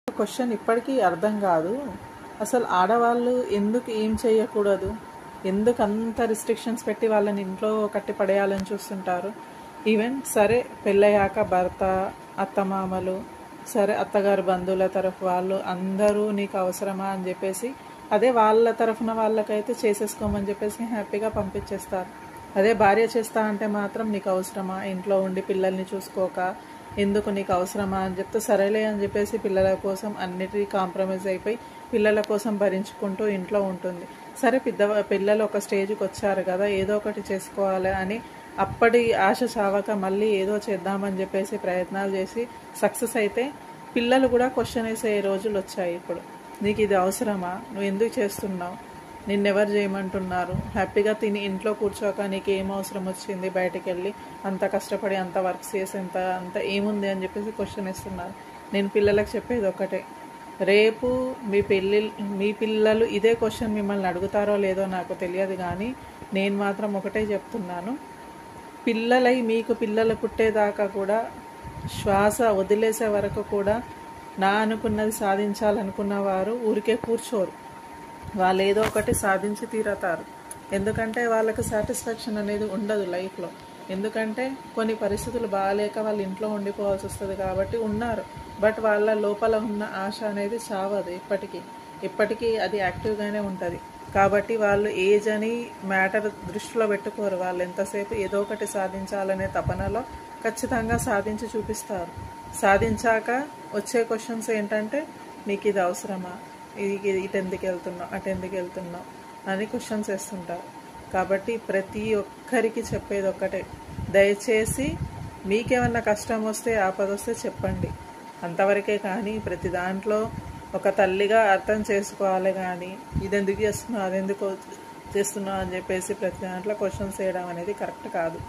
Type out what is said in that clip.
Question ఇప్పటికీ అర్థం కాదు. అసలు ఆడవాళ్ళు ఎందుకు ఏం చేయకూడదు, ఎందుకు అంత రిస్ట్రిక్షన్స్ పెట్టి వాళ్ళని ఇంట్లో కట్టి పడేయాలని చూస్తుంటారు. ఈవెన్ సరే పెళ్ళయ్యాక భర్త, అత్తమామలు, సరే అత్తగారు బంధువుల తరఫు వాళ్ళు అందరూ నీకు అవసరమా అని చెప్పేసి అదే వాళ్ళ తరఫున వాళ్ళకైతే చేసేసుకోమని చెప్పేసి హ్యాపీగా పంపించేస్తారు. అదే భార్య చేస్తా అంటే మాత్రం నీకు అవసరమా, ఇంట్లో ఉండి పిల్లల్ని చూసుకోక ఎందుకు నీకు అవసరమా అని చెప్తే సరేలే అని చెప్పేసి పిల్లల కోసం అన్నిటి కాంప్రమైజ్ అయిపోయి పిల్లల కోసం భరించుకుంటూ ఇంట్లో ఉంటుంది. సరే పిల్లలు ఒక స్టేజ్కి వచ్చారు కదా, ఏదో ఒకటి చేసుకోవాలి అని అప్పటి ఆశ చావక మళ్ళీ ఏదో చేద్దామని చెప్పేసి ప్రయత్నాలు చేసి సక్సెస్ అయితే పిల్లలు కూడా క్వశ్చన్ వేసే రోజులు వచ్చాయి. ఇప్పుడు నీకు ఇది అవసరమా, నువ్వు ఎందుకు చేస్తున్నావు, నిన్నెవరు చేయమంటున్నారు, హ్యాపీగా తిని ఇంట్లో కూర్చోక నీకు ఏం అవసరం వచ్చింది, బయటకు వెళ్ళి అంత కష్టపడి అంత వర్క్ చేసి అంత ఏముంది అని చెప్పేసి క్వశ్చన్ ఇస్తున్నారు. నేను పిల్లలకు చెప్పేది ఒకటే, రేపు మీ పిల్లలు ఇదే క్వశ్చన్ మిమ్మల్ని అడుగుతారో లేదో నాకు తెలియదు, కానీ నేను మాత్రం ఒకటే చెప్తున్నాను, మీకు పిల్లలు పుట్టేదాకా కూడా శ్వాస వదిలేసే వరకు కూడా నా అనుకున్నది సాధించాలనుకున్న వారు ఊరికే కూర్చోరు. వాళ్ళు ఏదో ఒకటి సాధించి తీరతారు. ఎందుకంటే వాళ్ళకి సాటిస్ఫాక్షన్ అనేది ఉండదు లైఫ్లో. ఎందుకంటే కొన్ని పరిస్థితులు బాగాలేక వాళ్ళు ఇంట్లో ఉండిపోవాల్సి వస్తుంది కాబట్టి ఉన్నారు. బట్ వాళ్ళ లోపల ఉన్న ఆశ అనేది చావదు. ఇప్పటికీ అది యాక్టివ్గానే ఉంటుంది. కాబట్టి వాళ్ళు ఏజ్ అని మ్యాటర్ దృష్టిలో పెట్టుకోరు. వాళ్ళు ఎంతసేపు ఏదో ఒకటి సాధించాలనే తపనలో ఖచ్చితంగా సాధించి చూపిస్తారు. సాధించాక వచ్చే క్వశ్చన్స్ ఏంటంటే, నీకు ఇది అవసరమా, ఇటు ఎందుకు వెళ్తున్నావు, అటు ఎందుకు వెళ్తున్నావు అని క్వశ్చన్స్ వేస్తుంటారు. కాబట్టి ప్రతి ఒక్కరికి చెప్పేది ఒక్కటే, దయచేసి మీకేమన్నా కష్టం వస్తే ఆపద వస్తే చెప్పండి, అంతవరకే. కానీ ప్రతి దాంట్లో ఒక తల్లిగా అర్థం చేసుకోవాలి, కానీ ఇదెందుకు చేస్తున్నావు, అదెందుకు చేస్తున్నావు అని చెప్పేసి ప్రతి దాంట్లో క్వశ్చన్స్ వేయడం అనేది కరెక్ట్ కాదు.